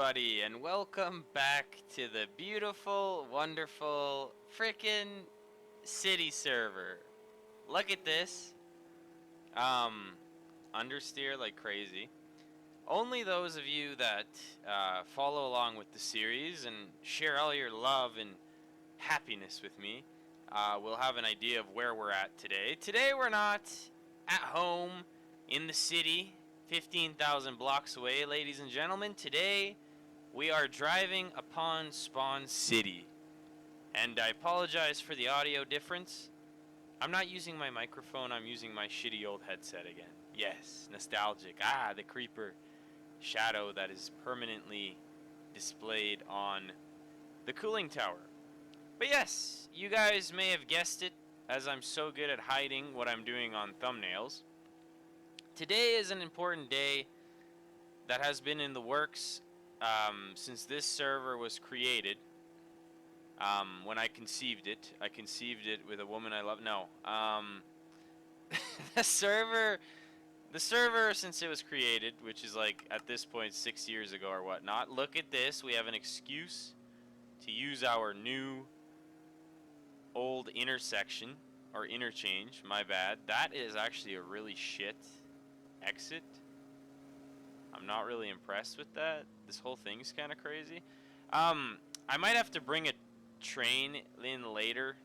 everybody, and welcome back to the beautiful, wonderful, frickin' city server. Look at this. Um, understeer like crazy. Only those of you that follow along with the series and share all your love and happiness with me will have an idea of where we're at today. Today we're not at home in the city, 15,000 blocks away, ladies and gentlemen. Today we are driving upon Spawn City. And I apologize for the audio difference. I'm not using my microphone, I'm using my shitty old headset again. Yes, nostalgic. The creeper shadow that is permanently displayed on the cooling tower. But yes, you guys may have guessed it, as I'm so good at hiding what I'm doing on thumbnails. Today is an important day that has been in the works since this server was created. When I conceived it with a woman I love. No, the server, since it was created, which is like at this point 6 years ago or whatnot. Look at this. We have an excuse to use our new old intersection or interchange. My bad. That is actually a really shit exit. I'm not really impressed with that. This whole thing's kind of crazy. I might have to bring a train in later.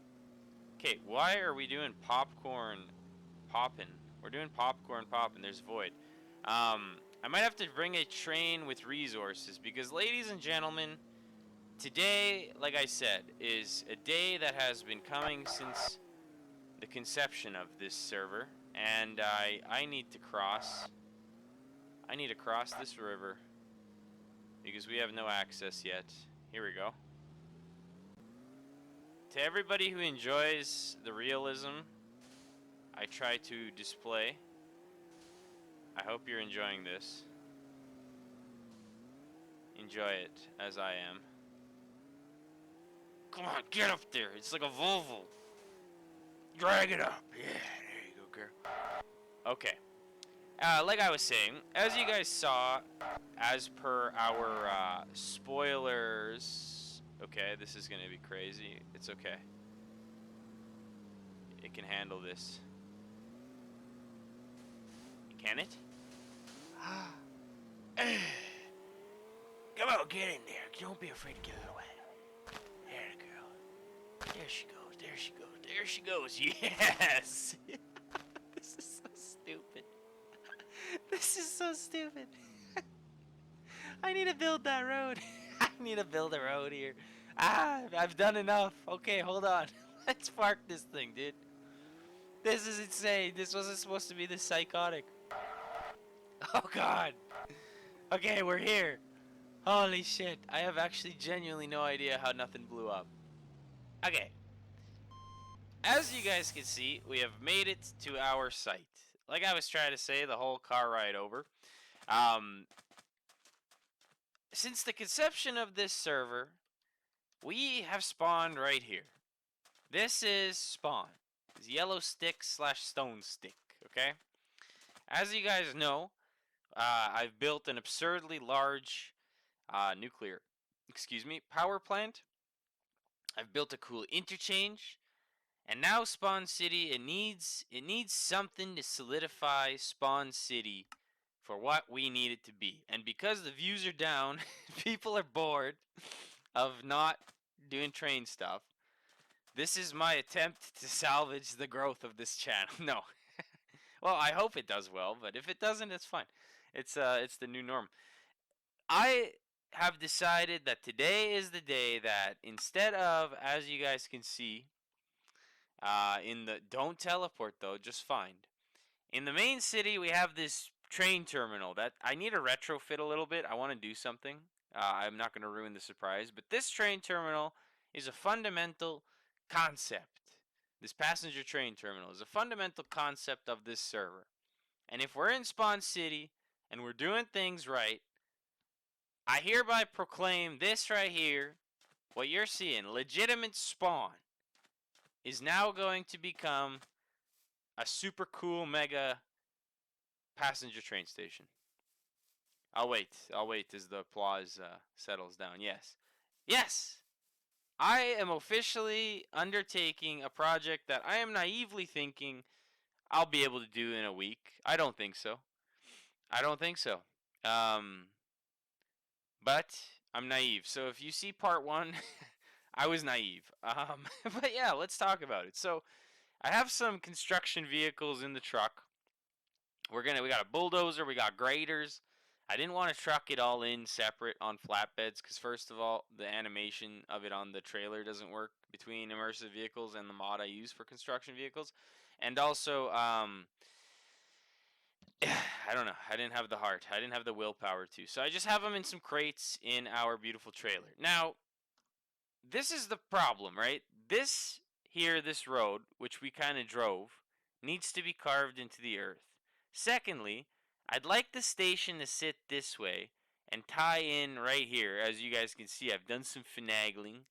Okay, why are we doing popcorn poppin'? We're doing popcorn poppin'. There's void. I might have to bring a train with resources because, ladies and gentlemen, today, like I said, is a day that has been coming since the conception of this server, and I need to cross. I need to cross this river because we have no access yet. Here we go. To everybody who enjoys the realism I try to display, I hope you're enjoying this. Enjoy it as I am. Come on, get up there. It's like a Volvo. Drag it up. Yeah, there you go, girl. Okay. Like I was saying, as you guys saw, as per our spoilers. Okay, this is gonna be crazy. It's okay. It can handle this. Can it? Come on, get in there. Don't be afraid to get it away. There the girl. There she goes. There she goes. There she goes. Yes. This is so stupid. This is so stupid. I need to build that road. I need to build a road here. I've done enough. Okay, hold on. Let's park this thing, dude. This is insane. This wasn't supposed to be this psychotic. Oh, God. Okay, we're here. Holy shit. I have actually genuinely no idea how nothing blew up. Okay. As you guys can see, we have made it to our site. Like I was trying to say the whole car ride over. Since the conception of this server, we have spawned right here. This is spawn. It's yellow stick / stone stick, okay? As you guys know, I've built an absurdly large power plant. I've built a cool interchange. And now Spawn City, it needs something to solidify Spawn City for what we need it to be. And because the views are down, people are bored of not doing train stuff. This is my attempt to salvage the growth of this channel. No. Well, I hope it does well, but if it doesn't, it's fine. It's the new norm. I have decided that today is the day that instead of, as you guys can see, don't teleport though, just find. In the main city, we have this train terminal that I need to retrofit a little bit. I want to do something. I'm not going to ruin the surprise, but this train terminal is a fundamental concept. This passenger train terminal is a fundamental concept of this server. And if we're in Spawn City and we're doing things right, I hereby proclaim this right here, what you're seeing, legitimate spawn, is now going to become a super cool mega passenger train station. I'll wait as the applause settles down. Yes. Yes! I am officially undertaking a project that I am naively thinking I'll be able to do in a week. I don't think so. I don't think so. Um, but I'm naive. So if you see part one, I was naive. But yeah, let's talk about it. So I have some construction vehicles in the truck. We got a bulldozer, we got graders. I didn't want to truck it all in separate on flatbeds because first of all, the animation of it on the trailer doesn't work between immersive vehicles and the mod I use for construction vehicles, and also I don't know. I didn't have the heart. I didn't have the willpower to. So I just have them in some crates in our beautiful trailer. Now, this is the problem, right? This here, this road, which we kind of drove, needs to be carved into the earth. Secondly, I'd like the station to sit this way and tie in right here. As you guys can see, I've done some finagling.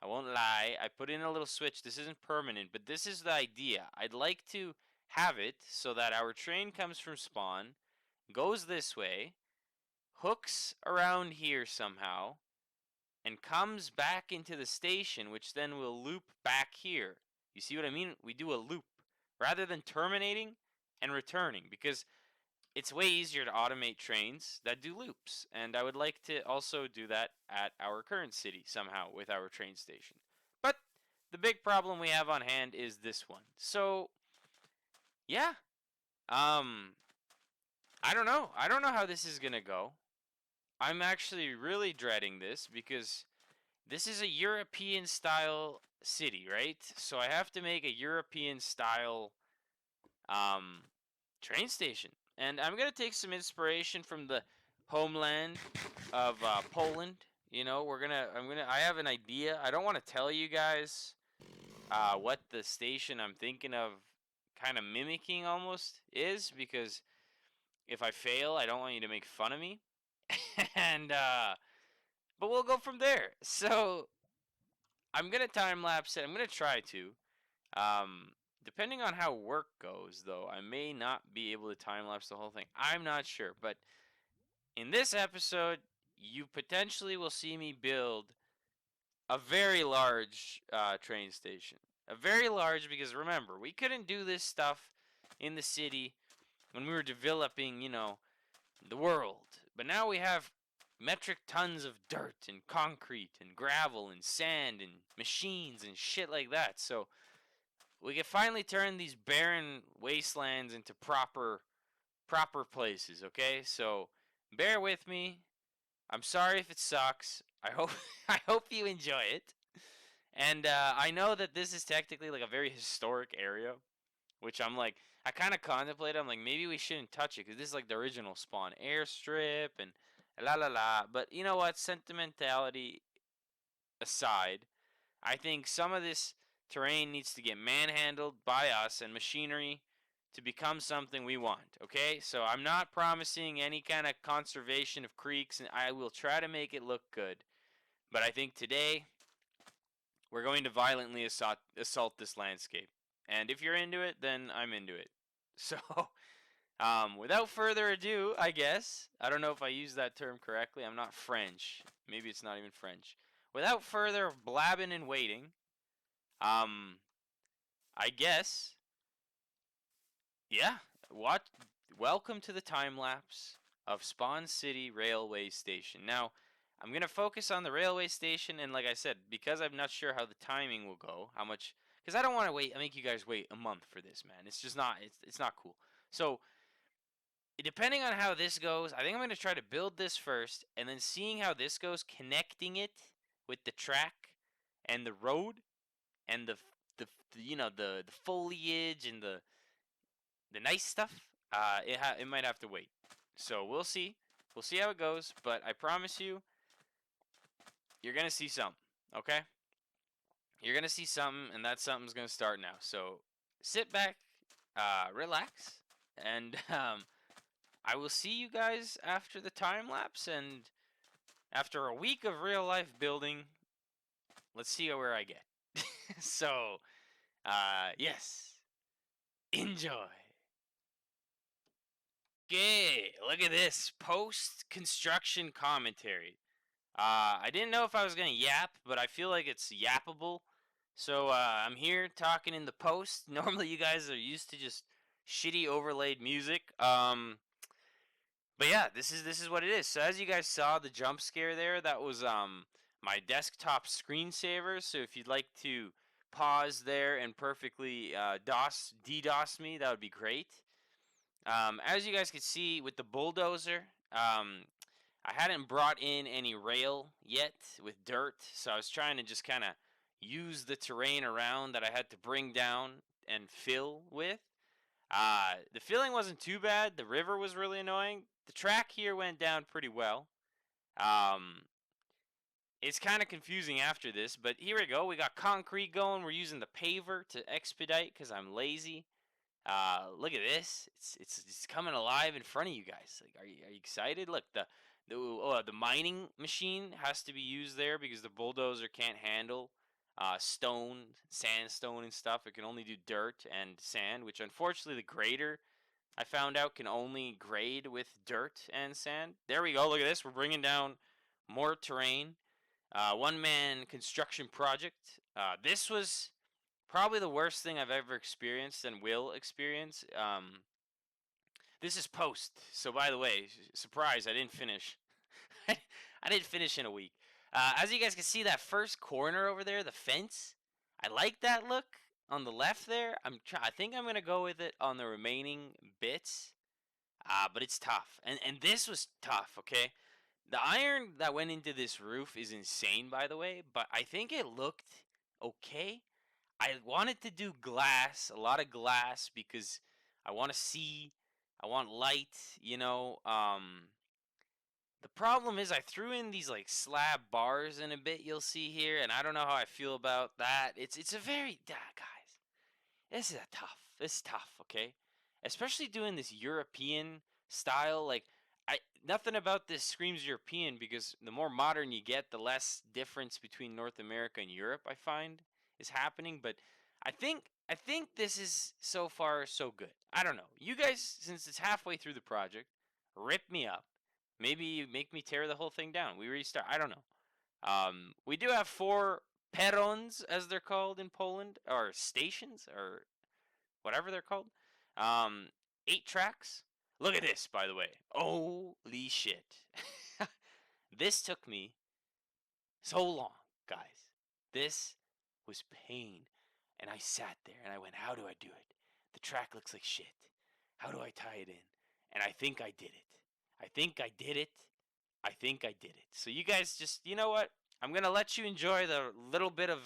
I won't lie. I put in a little switch. This isn't permanent, but this is the idea. I'd like to have it so that our train comes from spawn, goes this way, hooks around here somehow, and comes back into the station, which then will loop back here. You see what I mean? We do a loop rather than terminating and returning because it's way easier to automate trains that do loops. And I would like to also do that at our current city somehow with our train station. But the big problem we have on hand is this one. So, yeah. Um I don't know. I don't know how this is going to go. I'm actually really dreading this because this is a European style city, right? So I have to make a European style um, train station. And I'm going to take some inspiration from the homeland of Poland. You know, I have an idea. I don't want to tell you guys what the station I'm thinking of kind of mimicking almost is because if I fail, I don't want you to make fun of me. and, but we'll go from there. So I'm gonna time lapse it. I'm gonna try to. Um, Depending on how work goes, though, I may not be able to time lapse the whole thing. I'm not sure, but in this episode, you potentially will see me build a very large train station. A very large because remember, we couldn't do this stuff in the city when we were developing, the world. But now we have metric tons of dirt and concrete and gravel and sand and machines and shit like that. So we can finally turn these barren wastelands into proper places, okay? So bear with me. I'm sorry if it sucks. I hope I hope you enjoy it. And I know that this is technically like a very historic area, which I kind of contemplate. I'm like, maybe we shouldn't touch it because this is like the original Spawn airstrip and la la la. But you know what? Sentimentality aside, I think some of this terrain needs to get manhandled by us and machinery to become something we want. Okay, so I'm not promising any kind of conservation of creeks, and I will try to make it look good. But I think today we're going to violently assault this landscape. And if you're into it, then I'm into it. So, without further ado, I guess, I don't know if I used that term correctly. I'm not French. Maybe it's not even French. Without further blabbing and waiting, um, I guess, yeah, what? Welcome to the time lapse of Spawn City Railway Station. Now, I'm going to focus on the railway station, and like I said, because I'm not sure how the timing will go, how much, because I don't want to make you guys wait a month for this, man. It's just not, it's not cool. So, depending on how this goes, I think I'm going to try to build this first, and then seeing how this goes, connecting it with the track and the road and the foliage and the nice stuff. It might have to wait. So we'll see. We'll see how it goes. But I promise you, you're gonna see something. Okay? You're gonna see something, and that something's gonna start now. So sit back, relax, and I will see you guys after the time lapse and after a week of real life building. Let's see where I get. So, yes, enjoy. Okay, look at this post-construction commentary. I didn't know if I was gonna yap, but I feel like it's yappable. So I'm here talking in the post. Normally, you guys are used to just shitty overlaid music. But yeah, this is what it is. So as you guys saw, the jump scare there, that was my desktop screensaver. So if you'd like to pause there and perfectly DDoS me, that would be great. As you guys can see with the bulldozer, I hadn't brought in any rail yet with dirt, so I was trying to just kind of use the terrain around that I had to bring down and fill with. The filling wasn't too bad. The river was really annoying. The track here went down pretty well. Um, it's kind of confusing after this, but here we go. We got concrete going. We're using the paver to expedite because I'm lazy. Look at this. It's coming alive in front of you guys. Like, are you excited? Look, the mining machine has to be used there because the bulldozer can't handle stone, sandstone, and stuff. It can only do dirt and sand, which unfortunately the grader I found out can only grade with dirt and sand. There we go. Look at this. We're bringing down more terrain. One man construction project. This was probably the worst thing I've ever experienced and will experience. This is post. So by the way, surprise, I didn't finish. I didn't finish in a week. As you guys can see, that first corner over there, the fence, I like that look on the left there. I think I'm gonna go with it on the remaining bits. But it's tough, and this was tough. Okay, the iron that went into this roof is insane, by the way. But I think it looked okay. I wanted to do glass, a lot of glass, because I want to see, I want light, you know. The problem is I threw in these like slab bars in a bit. You'll see here, and I don't know how I feel about that. It's a very guys. This is a tough. This is tough. Okay, especially doing this European style. Like I nothing about this screams European because the more modern you get, the less difference between North America and Europe I find is happening. But I think this is so far so good. I don't know. You guys, since it's halfway through the project, rip me up. Maybe you make me tear the whole thing down. We restart. I don't know. We do have 4 perons, as they're called in Poland, or stations, or whatever they're called. 8 tracks. Look at this, by the way. Holy shit. This took me so long, guys. This was pain. And I sat there and I went, how do I do it? The track looks like shit. How do I tie it in? And I think I did it. I think I did it. I think I did it. So you guys just, you know what? I'm going to let you enjoy the little bit of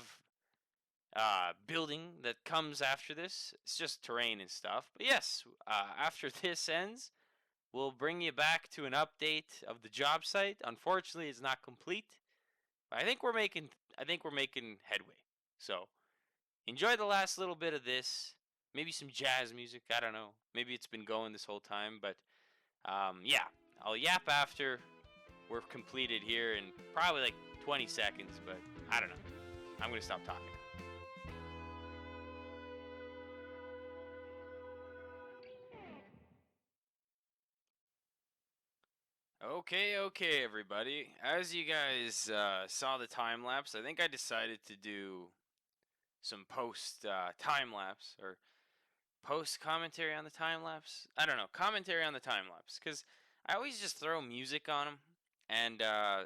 building that comes after this. It's just terrain and stuff. But yes, after this ends, we'll bring you back to an update of the job site. Unfortunately, it's not complete. But I think we're making headway. So enjoy the last little bit of this. Maybe some jazz music. I don't know. Maybe it's been going this whole time. But yeah, I'll yap after we're completed here in probably like 20 seconds. But I don't know. I'm going to stop talking. Okay, everybody. As you guys saw the time lapse, I think I decided to do some post time lapse or post commentary on the time lapse. I don't know, commentary on the time lapse because I always just throw music on them, and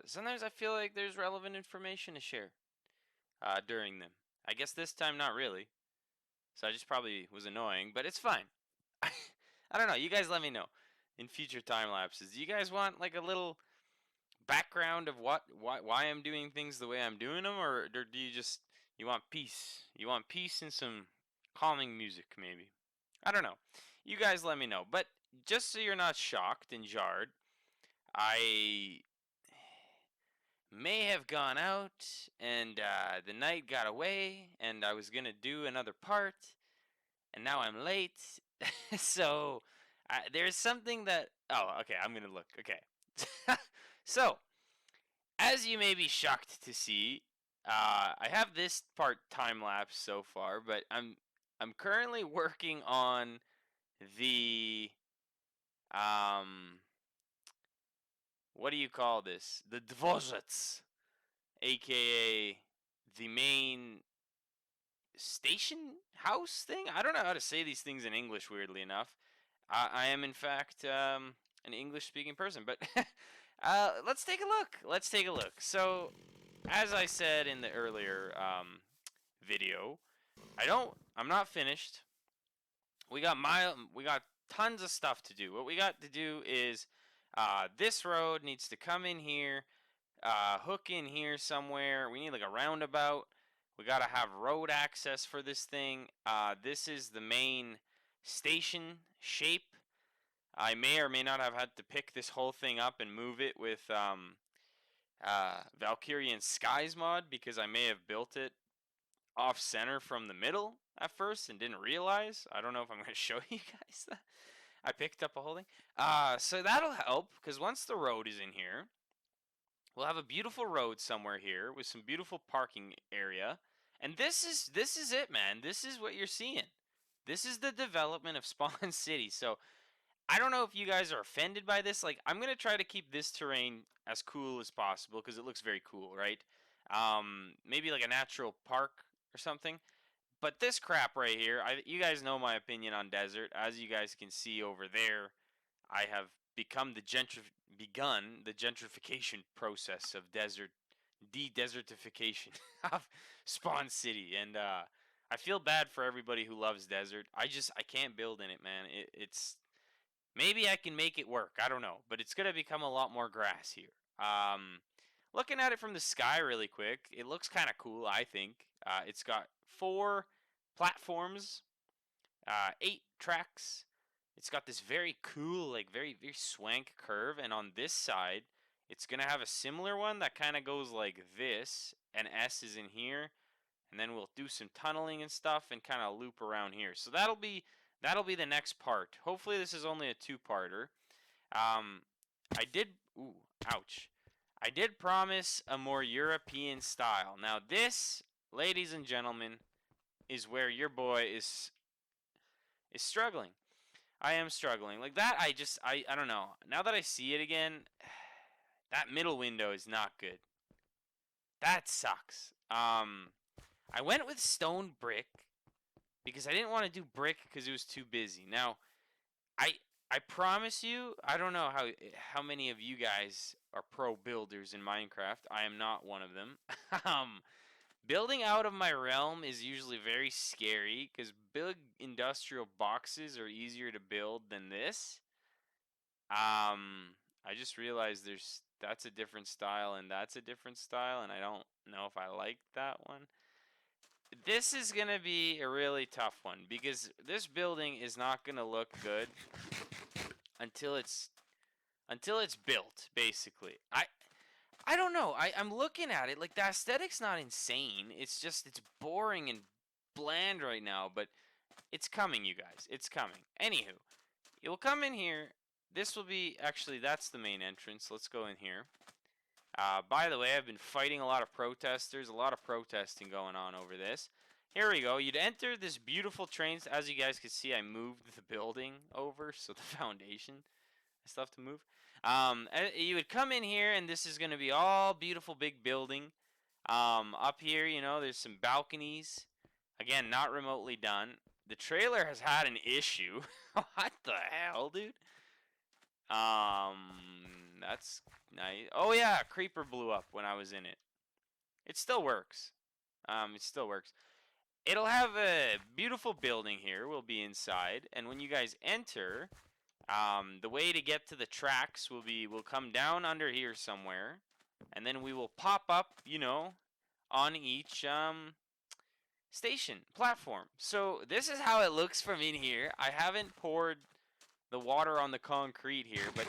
sometimes I feel like there's relevant information to share during them. I guess this time not really, so I just probably was annoying, but it's fine. I don't know. You guys let me know in future time lapses. Do you guys want like a little background of why I'm doing things the way I'm doing them, or do you just you want peace? You want peace and some calming music, maybe? I don't know. You guys let me know. But just so you're not shocked and jarred, I may have gone out and the night got away, and I was gonna do another part, and now I'm late. So there's something that. Oh, okay. I'm gonna look. Okay. So as you may be shocked to see, I have this part time lapse so far, but I'm currently working on the what do you call this? The Dvorzets, aka the main station house thing. I don't know how to say these things in English, weirdly enough. I am, in fact, an English speaking person, but let's take a look. Let's take a look. So, as I said in the earlier video, I'm not finished. We got tons of stuff to do. What we got to do is this road needs to come in here, hook in here somewhere. We need like a roundabout. We got to have road access for this thing. This is the main station shape. I may or may not have had to pick this whole thing up and move it with Valkyrian Skies mod because I may have built it off center from the middle at first and didn't realize. I don't know if I'm going to show you guys that. I picked up a whole thing. So that'll help because once the road is in here, we'll have a beautiful road somewhere here with some beautiful parking area. And this is it, man. This is what you're seeing. This is the development of Spawn City. So I don't know if you guys are offended by this. Like, I'm gonna try to keep this terrain as cool as possible because it looks very cool, right? Maybe like a natural park or something. But this crap right here, you guys know my opinion on desert. As you guys can see over there, I have begun the gentrification process of de-desertification of Spawn City, and I feel bad for everybody who loves desert. I can't build in it, man. It's maybe I can make it work. I don't know, but it's gonna become a lot more grass here. Looking at it from the sky really quick, it looks kind of cool. I think it's got 4 platforms, 8 tracks. It's got this very cool, like very very swank curve, and on this side, it's gonna have a similar one that kind of goes like this, and S is in here, and then we'll do some tunneling and stuff, and kind of loop around here. So that'll be the next part. Hopefully, this is only a 2-parter. I did, ooh, ouch. I did promise a more European style. Now this, ladies and gentlemen, is where your boy is struggling. I am struggling. Like that I don't know. Now that I see it again, that middle window is not good. That sucks. I went with stone brick because I didn't want to do brick because it was too busy. Now, I I promise you, I don't know how many of you guys are pro builders in Minecraft. I am not one of them. um, Building out of my realm is usually very scary because big industrial boxes are easier to build than this. I just realized that's a different style and that's a different style, and I don't know if I like that one. This is gonna be a really tough one because this building is not gonna look good until it's built. Basically, I don't know. I'm looking at it like the aesthetic's not insane. It's boring and bland right now, but it's coming, you guys. It's coming. Anywho, it will come in here. This will be actually that's the main entrance. Let's go in here. By the way, I've been fighting a lot of protesters. A lot of protesting going on over this. Here we go. You'd enter this beautiful train. As you guys can see, I moved the building over, so the foundation stuff to move. You would come in here, and this is going to be all beautiful big building. Up here, there's some balconies. Again, not remotely done. The trailer has had an issue. What the hell, dude? That's nice. Oh yeah, creeper blew up when I was in it. It still works. It still works. It'll have a beautiful building here. We'll be inside, and when you guys enter, the way to get to the tracks we'll come down under here somewhere, and then we will pop up, on each station platform. So this is how it looks from in here. I haven't poured the water on the concrete here, but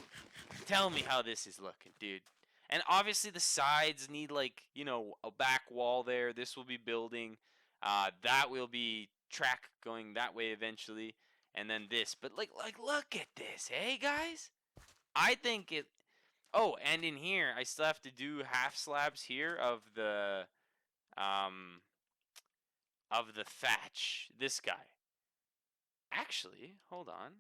tell me how this is looking, dude. And obviously the sides need like, a back wall there. This will be building. That will be track going that way eventually. And then this. But like look at this, hey guys? I think it Oh, and in here I still have to do half slabs here um of the thatch. This guy. Actually, hold on.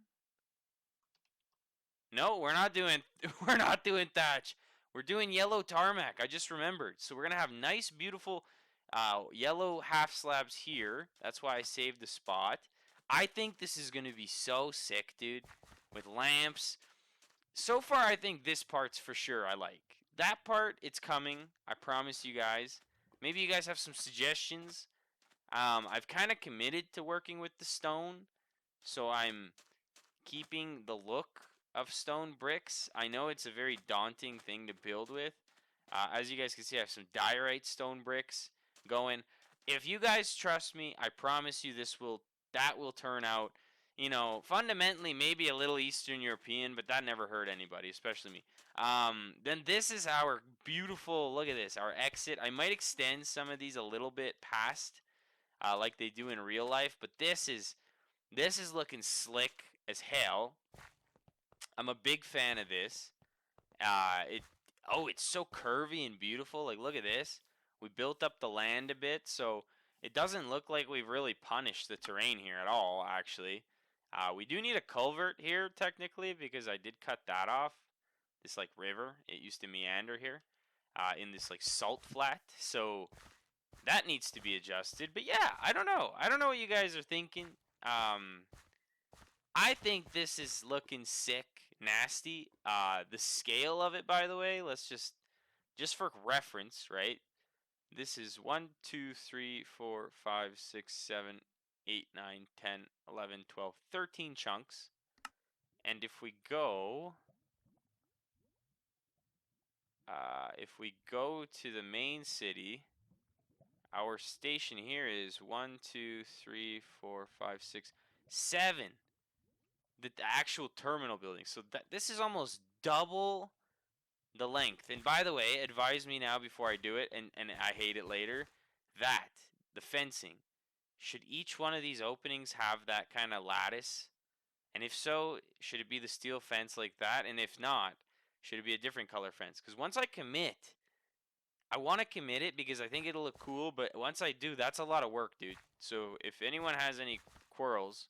No, we're not doing we're not doing thatch. We're doing yellow tarmac. I just remembered. So we're gonna have nice, beautiful yellow half slabs here. That's why I saved the spot. I think this is gonna be so sick, dude. With lamps. So far, I think this part's for sure I like. That part, it's coming. I promise you guys. Maybe you guys have some suggestions. I've kind of committed to working with the stone, so I'm keeping the look of stone bricks. I know it's a very daunting thing to build with. As you guys can see, I have some diorite stone bricks going. If you guys trust me, I promise you that will turn out, fundamentally maybe a little Eastern European, but that never hurt anybody, especially me. Then this is our beautiful, look at this, our exit. I might extend some of these a little bit past, like they do in real life, but this is looking slick as hell. I'm a big fan of this. It's so curvy and beautiful. Like, look at this. We built up the land a bit, so it doesn't look like we've really punished the terrain here at all, actually. We do need a culvert here, technically, because I did cut that off. This, like, river. It used to meander here in this, like, salt flat. So that needs to be adjusted. But, yeah, I don't know. I don't know what you guys are thinking. I think this is looking sick, nasty. The scale of it, by the way, let's just for reference, right? This is 1, 2, 3, 4, 5, 6, 7, 8, 9, 10, 11, 12, 13 chunks. And if we go to the main city, our station here is 1, 2, 3, 4, 5, 6, 7. The actual terminal building. So this is almost double the length. And by the way, advise me now before I do it, and I hate it later, that the fencing, should each one of these openings have that kind of lattice? And if so, should it be the steel fence like that? And if not, should it be a different color fence? Because once I commit, I want to commit it because I think it'll look cool, but once I do, that's a lot of work, dude. So if anyone has any quarrels,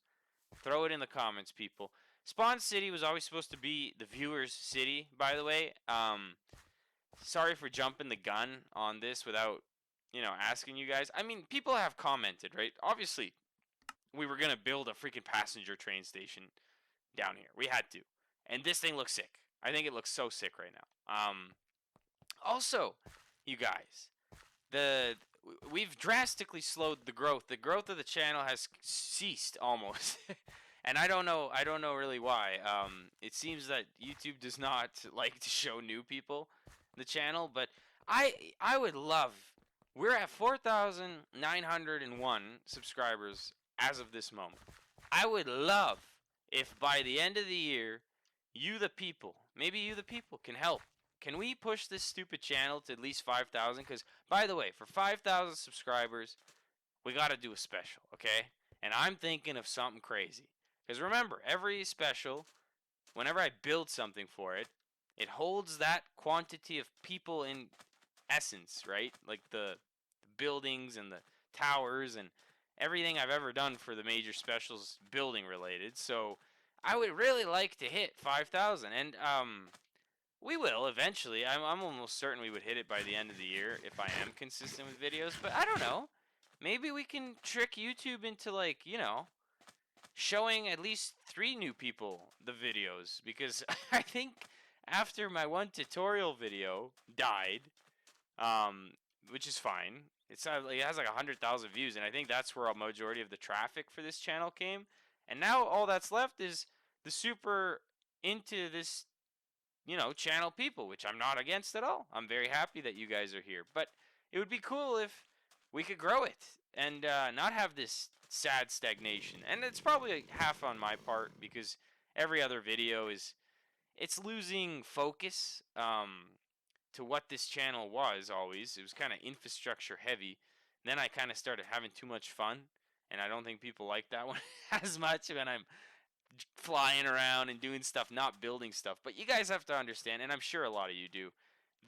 throw it in the comments, people. Spawn City was always supposed to be the viewer's city, by the way. Sorry for jumping the gun on this without, asking you guys. I mean, people have commented, right? Obviously, we were going to build a freaking passenger train station down here. We had to. And this thing looks sick. I think it looks so sick right now. Also, you guys, we've drastically slowed the growth. The growth of the channel has ceased almost. And I don't know really why. It seems that YouTube does not like to show new people the channel, but I would love. We're at 4,901 subscribers as of this moment. I would love if by the end of the year, maybe you the people can help. Can we push this stupid channel to at least 5,000? Because, by the way, for 5,000 subscribers, we got to do a special, okay? And I'm thinking of something crazy. Because remember, every special, whenever I build something for it, it holds that quantity of people in essence, right? Like the buildings and the towers and everything I've ever done for the major specials building related. So I would really like to hit 5,000. And we will eventually. I'm almost certain we would hit it by the end of the year if I am consistent with videos. But I don't know. Maybe we can trick YouTube into, like, showing at least 3 new people the videos. Because I think after my one tutorial video died, which is fine. It has like 100,000 views, and I think that's where a majority of the traffic for this channel came. And now all that's left is the super into this, channel people, which I'm not against at all. I'm very happy that you guys are here. But it would be cool if we could grow it and not have this sad stagnation. And it's probably like half on my part because every other video it's losing focus to what this channel was always. It was kind of infrastructure heavy. Then I kind of started having too much fun, and I don't think people like that one as much when I'm flying around and doing stuff, not building stuff. But you guys have to understand, and I'm sure a lot of you do,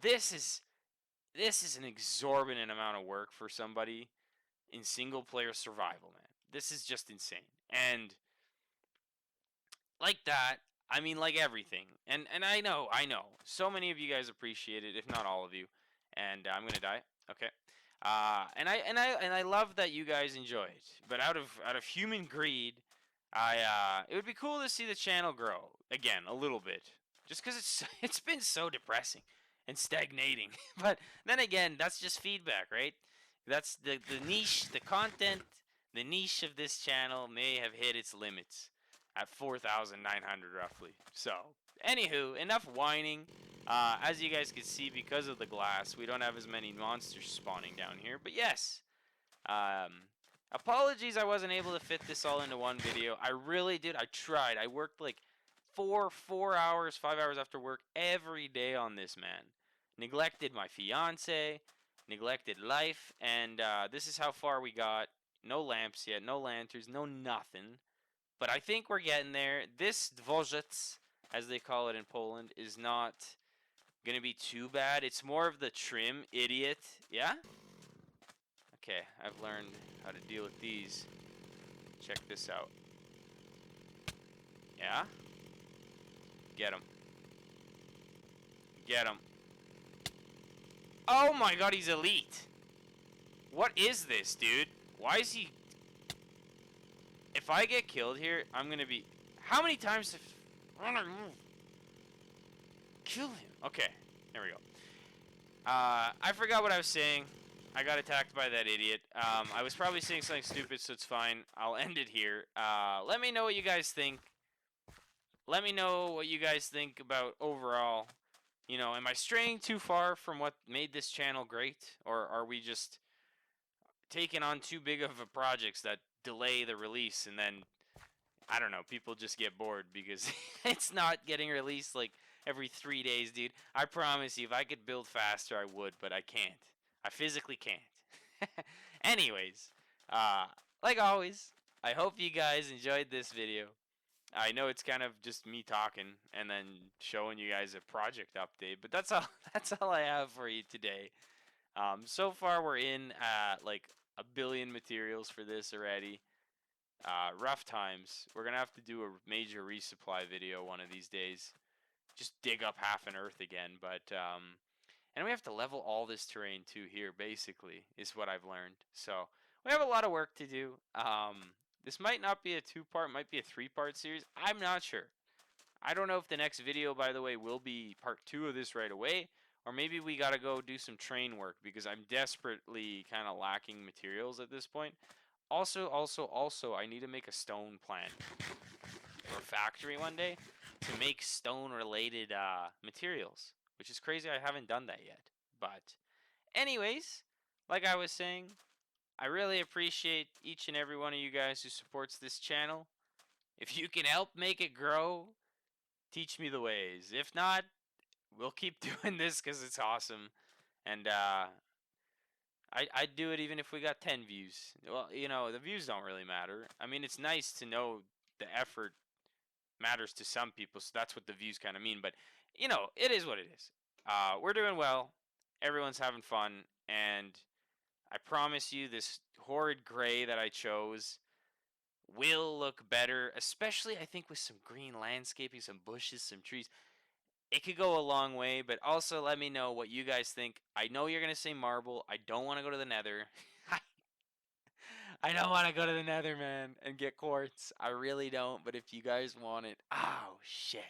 this is an exorbitant amount of work for somebody in single player survival, man. This is just insane. And like that, I mean, like everything, and I know, so many of you guys appreciate it, if not all of you, and I'm gonna die. Okay, and I love that you guys enjoy it, but out of human greed, it would be cool to see the channel grow again a little bit, just because it's been so depressing and stagnating. But then again, that's just feedback, right? That's the niche, the content, the niche of this channel may have hit its limits at 4,900 roughly. So, anywho, enough whining. As you guys can see, because of the glass, we don't have as many monsters spawning down here. But yes, um, apologies I wasn't able to fit this all into one video. I really did. I tried. I worked like 4 hours, 5 hours after work every day on this, man. Neglected my fiance, neglected life, and this is how far we got. No lamps yet, no lanterns, no nothing. But I think we're getting there. This dworzec, as they call it in Poland, is not gonna be too bad. It's more of the trim, idiot. Yeah? Okay, I've learned how to deal with these. Check this out. Yeah? Get him. Get him. Oh my god, he's elite. What is this, dude? Why is he... If I get killed here, I'm gonna be... How many times have... Kill him. Okay, there we go. I forgot what I was saying. I got attacked by that idiot. I was probably saying something stupid, so it's fine. I'll end it here. Let me know what you guys think. Let me know what you guys think about overall. You know, am I straying too far from what made this channel great? Or are we just taking on too big of a projects that delay the release and then, I don't know, people just get bored because it's not getting released like every 3 days, dude. I promise you, if I could build faster, I would, but I can't. I physically can't. Anyways, like always, I hope you guys enjoyed this video. I know it's kind of just me talking and then showing you guys a project update, but that's all. That's all I have for you today. So far we're in like a billion materials for this already. Rough times. We're gonna have to do a major resupply video one of these days. Just dig up half an earth again, but and we have to level all this terrain too here. Basically, is what I've learned. So we have a lot of work to do. This might not be a 2-part, might be a 3-part series. I'm not sure. I don't know if the next video, by the way, will be part 2 of this right away, or maybe we gotta go do some train work because I'm desperately kind of lacking materials at this point. Also, I need to make a stone plant or factory one day to make stone-related materials, which is crazy. I haven't done that yet. But, anyways, like I was saying, I really appreciate each and every one of you guys who supports this channel. If you can help make it grow, teach me the ways. If not, we'll keep doing this because it's awesome. And I'd do it even if we got 10 views. Well, you know, the views don't really matter. I mean, it's nice to know the effort matters to some people, so that's what the views kind of mean. But, you know, it is what it is. We're doing well. Everyone's having fun. And I promise you, this horrid gray that I chose will look better, especially, I think, with some green landscaping, some bushes, some trees. It could go a long way, but also let me know what you guys think. I know you're going to say marble. I don't want to go to the nether. I don't want to go to the nether, man, and get quartz. I really don't, but if you guys want it, oh, shit.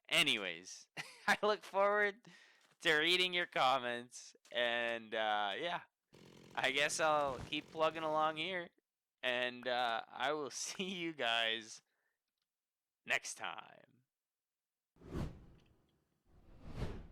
Anyways, I look forward to reading your comments, and yeah, I guess I'll keep plugging along here, and I will see you guys next time.